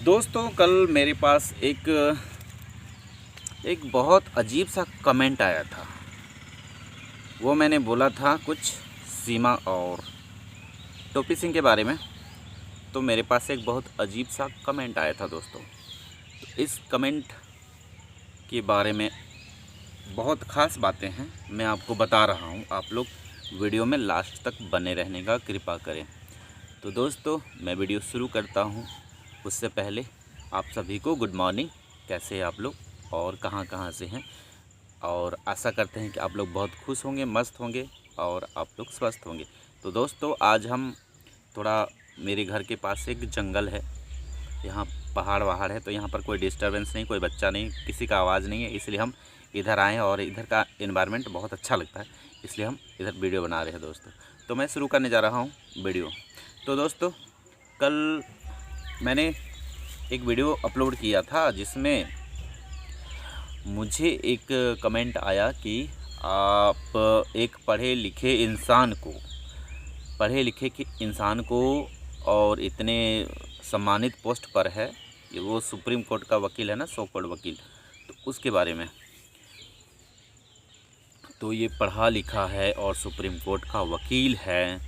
दोस्तों कल मेरे पास एक बहुत अजीब सा कमेंट आया था। वो मैंने बोला था कुछ सीमा और टोपी सिंह के बारे में। तो मेरे पास एक बहुत अजीब सा कमेंट आया था दोस्तों। तो इस कमेंट के बारे में बहुत ख़ास बातें हैं, मैं आपको बता रहा हूँ। आप लोग वीडियो में लास्ट तक बने रहने का कृपा करें। तो दोस्तों मैं वीडियो शुरू करता हूँ उससे पहले आप सभी को गुड मॉर्निंग। कैसे हैं आप लोग और कहाँ से हैं, और आशा करते हैं कि आप लोग बहुत खुश होंगे, मस्त होंगे और आप लोग स्वस्थ होंगे। तो दोस्तों आज हम थोड़ा, मेरे घर के पास एक जंगल है, यहाँ पहाड़ वहाड़ है, तो यहाँ पर कोई डिस्टर्बेंस नहीं, कोई बच्चा नहीं, किसी का आवाज़ नहीं है, इसलिए हम इधर आए हैं और इधर का एनवायरनमेंट बहुत अच्छा लगता है, इसलिए हम इधर वीडियो बना रहे हैं दोस्तों। तो मैं शुरू करने जा रहा हूँ वीडियो। तो दोस्तों कल मैंने एक वीडियो अपलोड किया था जिसमें मुझे एक कमेंट आया कि आप एक पढ़े लिखे इंसान को और इतने सम्मानित पोस्ट पर है, ये वो सुप्रीम कोर्ट का वकील है ना, सो कॉल्ड वकील, तो उसके बारे में। तो ये पढ़ा लिखा है और सुप्रीम कोर्ट का वकील है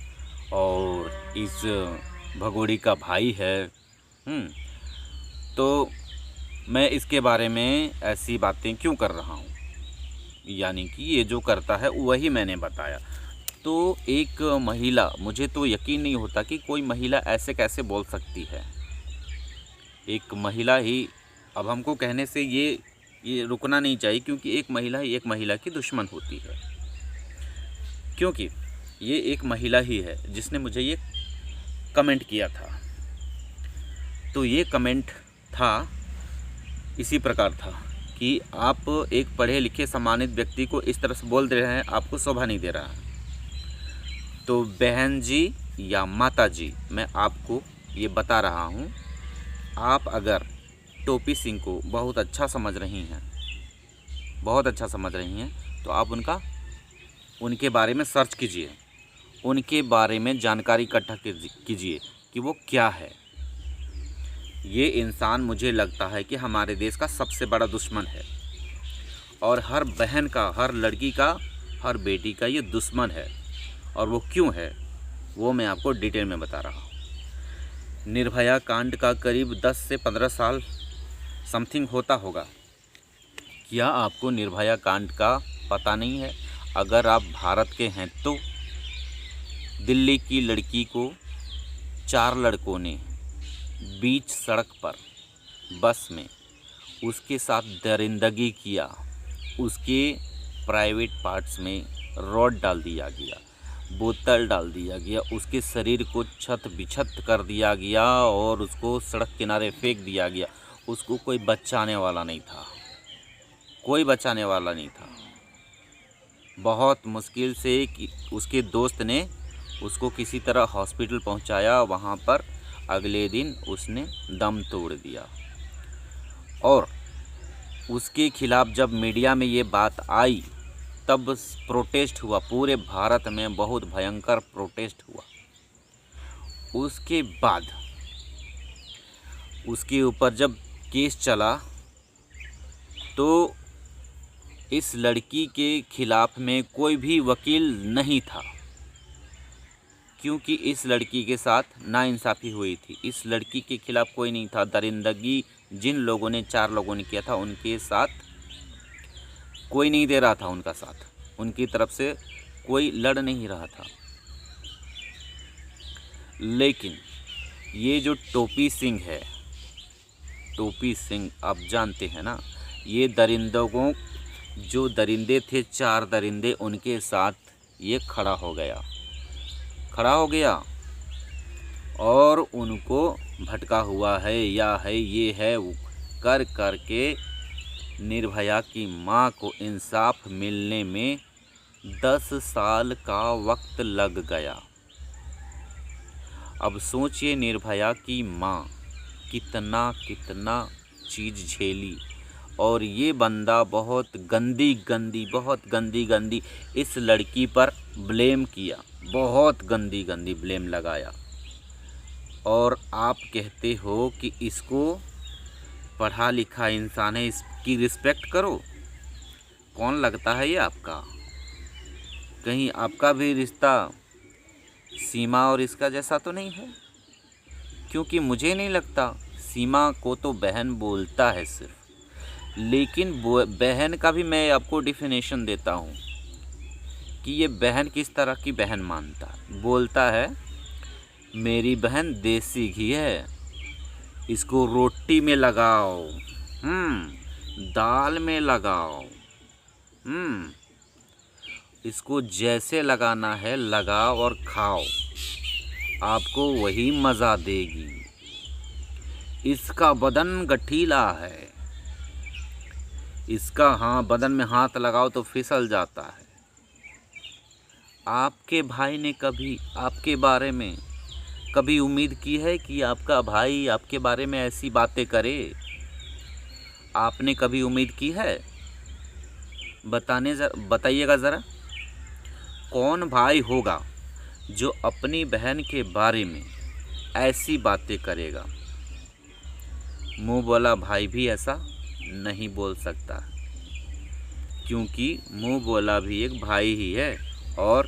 और इस भगोड़ी का भाई है। तो मैं इसके बारे में ऐसी बातें क्यों कर रहा हूँ, यानी कि ये जो करता है वही मैंने बताया। तो एक महिला, मुझे तो यकीन नहीं होता कि कोई महिला ऐसे कैसे बोल सकती है। एक महिला ही, अब हमको कहने से ये रुकना नहीं चाहिए, क्योंकि एक महिला ही एक महिला की दुश्मन होती है। क्योंकि ये एक महिला ही है जिसने मुझे ये कमेंट किया था। तो ये कमेंट था, इसी प्रकार था कि आप एक पढ़े लिखे सम्मानित व्यक्ति को इस तरह से बोल दे रहे हैं, आपको शोभा नहीं दे रहा है। तो बहन जी या माता जी, मैं आपको ये बता रहा हूँ, आप अगर टोपी सिंह को बहुत अच्छा समझ रही हैं, तो आप उनके बारे में सर्च कीजिए, उनके बारे में जानकारी इकट्ठा कीजिए कि वो क्या है। ये इंसान मुझे लगता है कि हमारे देश का सबसे बड़ा दुश्मन है, और हर बहन का, हर लड़की का, हर बेटी का ये दुश्मन है। और वो क्यों है वो मैं आपको डिटेल में बता रहा हूँ। निर्भया कांड का करीब 10 से 15 साल समथिंग होता होगा। क्या आपको निर्भया कांड का पता नहीं है? अगर आप भारत के हैं तो दिल्ली की लड़की को 4 लड़कों ने बीच सड़क पर बस में उसके साथ दरिंदगी किया, उसके प्राइवेट पार्ट्स में रॉड डाल दिया गया, बोतल डाल दिया गया, उसके शरीर को छत बिछत कर दिया गया और उसको सड़क किनारे फेंक दिया गया। उसको कोई बचाने वाला नहीं था, बहुत मुश्किल से कि उसके दोस्त ने उसको किसी तरह हॉस्पिटल पहुंचाया। वहां पर अगले दिन उसने दम तोड़ दिया, और उसके खिलाफ जब मीडिया में ये बात आई तब प्रोटेस्ट हुआ, पूरे भारत में बहुत भयंकर प्रोटेस्ट हुआ। उसके बाद उसके ऊपर जब केस चला तो इस लड़की के खिलाफ में कोई भी वकील नहीं था, क्योंकि इस लड़की के साथ नाइंसाफ़ी हुई थी। इस लड़की के खिलाफ कोई नहीं था। दरिंदगी जिन लोगों ने, 4 लोगों ने किया था, उनके साथ कोई नहीं दे रहा था उनका साथ, उनकी तरफ से कोई लड़ नहीं रहा था। लेकिन ये जो टोपी सिंह है, टोपी सिंह आप जानते हैं ना, ये दरिंदों, जो दरिंदे थे 4 दरिंदे, उनके साथ ये खड़ा हो गया और उनको भटका हुआ है, या है ये है वो कर के निर्भया की माँ को इंसाफ मिलने में 10 साल का वक्त लग गया। अब सोचिए निर्भया की माँ कितना चीज़ झेली, और ये बंदा बहुत गंदी इस लड़की पर ब्लेम किया, बहुत गंदी ब्लेम लगाया। और आप कहते हो कि इसको पढ़ा लिखा इंसान है, इसकी रिस्पेक्ट करो। कौन लगता है ये आपका? कहीं आपका भी रिश्ता सीमा और इसका जैसा तो नहीं है? क्योंकि मुझे नहीं लगता। सीमा को तो बहन बोलता है सिर्फ, लेकिन बहन का भी मैं आपको डिफिनेशन देता हूँ कि ये बहन किस तरह की बहन मानता है। बोलता है मेरी बहन देसी घी है, इसको रोटी में लगाओ, दाल में लगाओ, इसको जैसे लगाना है लगाओ और खाओ, आपको वही मज़ा देगी। इसका बदन गठीला है, इसका बदन में हाथ लगाओ तो फिसल जाता है। आपके भाई ने कभी आपके बारे में कभी उम्मीद की है कि आपका भाई आपके बारे में ऐसी बातें करे? आपने कभी उम्मीद की है? बताइएगा ज़रा। कौन भाई होगा जो अपनी बहन के बारे में ऐसी बातें करेगा? मुंह बोला भाई भी ऐसा नहीं बोल सकता, क्योंकि मुंह बोला भी एक भाई ही है, और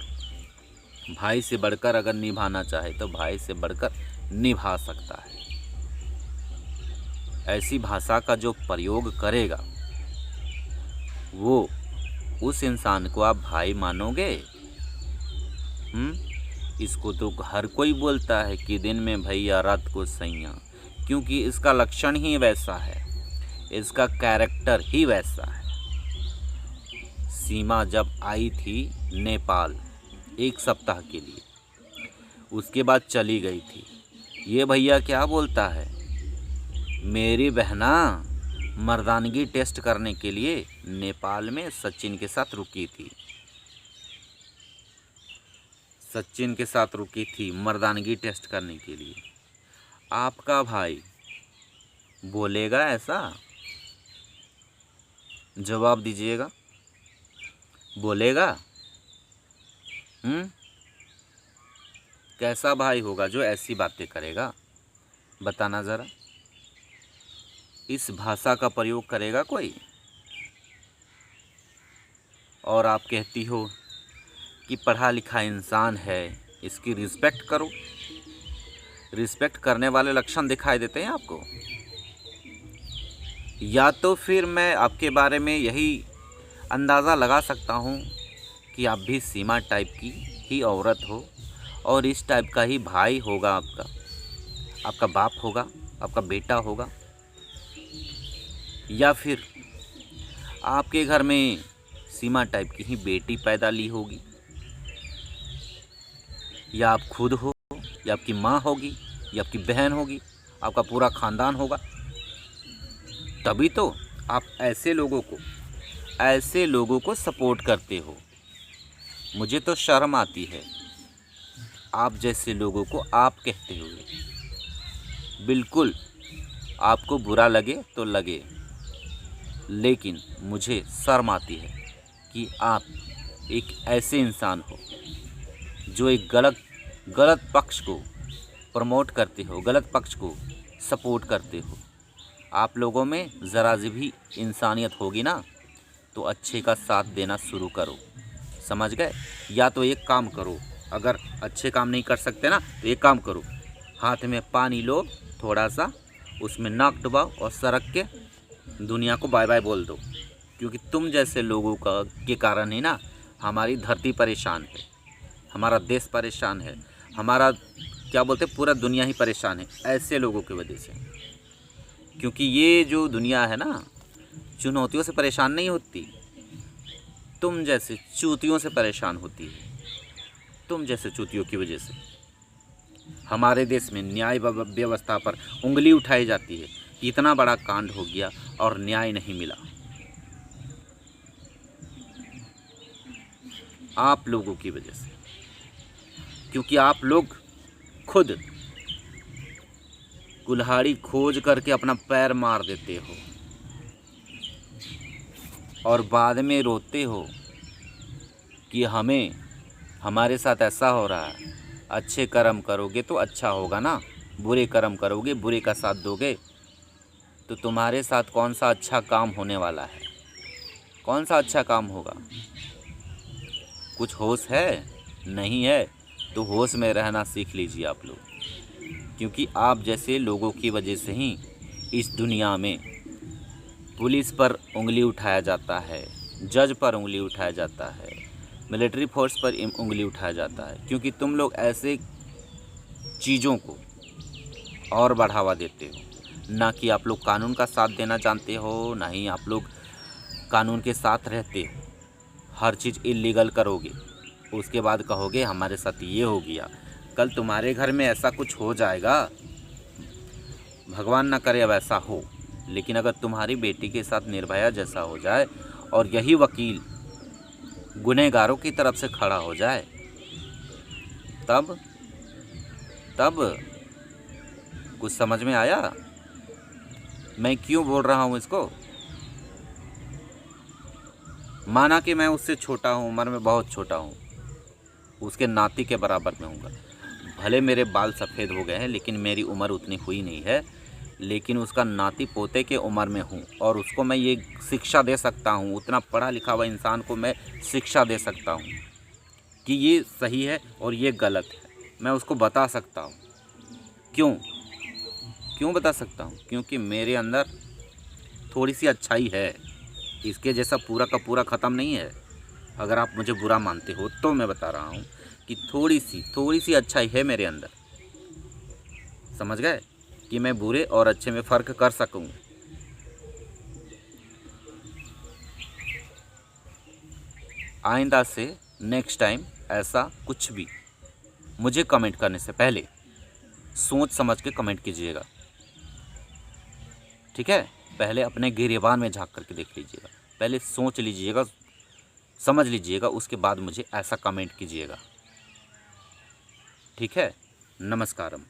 भाई से बढ़कर अगर निभाना चाहे तो भाई से बढ़कर निभा सकता है। ऐसी भाषा का जो प्रयोग करेगा वो उस इंसान को आप भाई मानोगे? इसको तो हर कोई बोलता है कि दिन में भैया रात को सैया, क्योंकि इसका लक्षण ही वैसा है, इसका कैरेक्टर ही वैसा है। सीमा जब आई थी नेपाल 1 सप्ताह के लिए, उसके बाद चली गई थी। ये भैया क्या बोलता है, मेरी बहना मर्दानगी टेस्ट करने के लिए नेपाल में सचिन के साथ रुकी थी, सचिन के साथ रुकी थी मर्दानगी टेस्ट करने के लिए। आपका भाई बोलेगा ऐसा? जवाब दीजिएगा, बोलेगा? कैसा भाई होगा जो ऐसी बातें करेगा? बताना ज़रा। इस भाषा का प्रयोग करेगा कोई? और आप कहती हो कि पढ़ा लिखा इंसान है, इसकी रिस्पेक्ट करो। रिस्पेक्ट करने वाले लक्षण दिखाई देते हैं आपको? या तो फिर मैं आपके बारे में यही अंदाज़ा लगा सकता हूँ कि आप भी सीमा टाइप की ही औरत हो, और इस टाइप का ही भाई होगा आपका बाप होगा, आपका बेटा होगा। या फिर आपके घर में सीमा टाइप की ही बेटी पैदा ली होगी, या आप खुद हो, या आपकी माँ होगी, या आपकी बहन होगी, आपका पूरा ख़ानदान होगा। तभी तो आप ऐसे लोगों को सपोर्ट करते हो। मुझे तो शर्म आती है आप जैसे लोगों को आप कहते हुए। बिल्कुल आपको बुरा लगे तो लगे, लेकिन मुझे शर्म आती है कि आप एक ऐसे इंसान हो जो एक गलत पक्ष को प्रमोट करते हो, गलत पक्ष को सपोर्ट करते हो। आप लोगों में ज़रा भी इंसानियत होगी ना, तो अच्छे का साथ देना शुरू करो, समझ गए? या तो एक काम करो, अगर अच्छे काम नहीं कर सकते ना तो एक काम करो, हाथ में पानी लो थोड़ा सा, उसमें नाक डुबाओ और सड़क के दुनिया को बाय बाय बोल दो। क्योंकि तुम जैसे लोगों के कारण ही ना हमारी धरती परेशान है, हमारा देश परेशान है, हमारा क्या बोलते पूरा दुनिया ही परेशान है ऐसे लोगों की वजह से। क्योंकि ये जो दुनिया है ना चुनौतियों से परेशान नहीं होती, तुम जैसे चूतियों से परेशान होती है। तुम जैसे चूतियों की वजह से हमारे देश में न्याय व्यवस्था पर उंगली उठाई जाती है। इतना बड़ा कांड हो गया और न्याय नहीं मिला। आप लोगों की वजह से, क्योंकि आप लोग खुद कुल्हाड़ी खोज करके अपना पैर मार देते हो और बाद में रोते हो कि हमारे साथ ऐसा हो रहा है। अच्छे कर्म करोगे तो अच्छा होगा ना। बुरे कर्म करोगे, बुरे का साथ दोगे, तो तुम्हारे साथ कौन सा अच्छा काम होने वाला है? कौन सा अच्छा काम होगा? कुछ होश है? नहीं है तो होश में रहना सीख लीजिए आप लोग, क्योंकि आप जैसे लोगों की वजह से ही इस दुनिया में पुलिस पर उंगली उठाया जाता है, जज पर उंगली उठाया जाता है, मिलिट्री फोर्स पर उंगली उठाया जाता है, क्योंकि तुम लोग ऐसे चीज़ों को और बढ़ावा देते हो। ना कि आप लोग कानून का साथ देना जानते हो, ना ही आप लोग कानून के साथ रहते हो। हर चीज़ इलीगल करोगे, उसके बाद कहोगे हमारे साथ ये हो गया। कल तुम्हारे घर में ऐसा कुछ हो जाएगा, भगवान ना करे अब ऐसा हो, लेकिन अगर तुम्हारी बेटी के साथ निर्भया जैसा हो जाए और यही वकील गुनहगारों की तरफ से खड़ा हो जाए, तब कुछ समझ में आया मैं क्यों बोल रहा हूँ इसको? माना कि मैं उससे छोटा हूँ, उम्र में बहुत छोटा हूँ, उसके नाती के बराबर में हूँगा। भले मेरे बाल सफ़ेद हो गए हैं, लेकिन मेरी उम्र उतनी हुई नहीं है, लेकिन उसका नाती पोते के उम्र में हूँ और उसको मैं ये शिक्षा दे सकता हूँ, उतना पढ़ा लिखा हुआ इंसान को मैं शिक्षा दे सकता हूँ कि ये सही है और ये गलत है। मैं उसको बता सकता हूँ। क्यों बता सकता हूँ? क्योंकि मेरे अंदर थोड़ी सी अच्छाई है, इसके जैसा पूरा का पूरा ख़त्म नहीं है। अगर आप मुझे बुरा मानते हो तो मैं बता रहा हूँ कि थोड़ी सी अच्छाई है मेरे अंदर। समझ गए कि मैं बुरे और अच्छे में फ़र्क कर सकूँ। आइंदा से नेक्स्ट टाइम ऐसा कुछ भी मुझे कमेंट करने से पहले सोच समझ के कमेंट कीजिएगा, ठीक है? पहले अपने गिरेबान में झांक करके देख लीजिएगा, पहले सोच लीजिएगा, समझ लीजिएगा, उसके बाद मुझे ऐसा कमेंट कीजिएगा, ठीक है? नमस्कारम।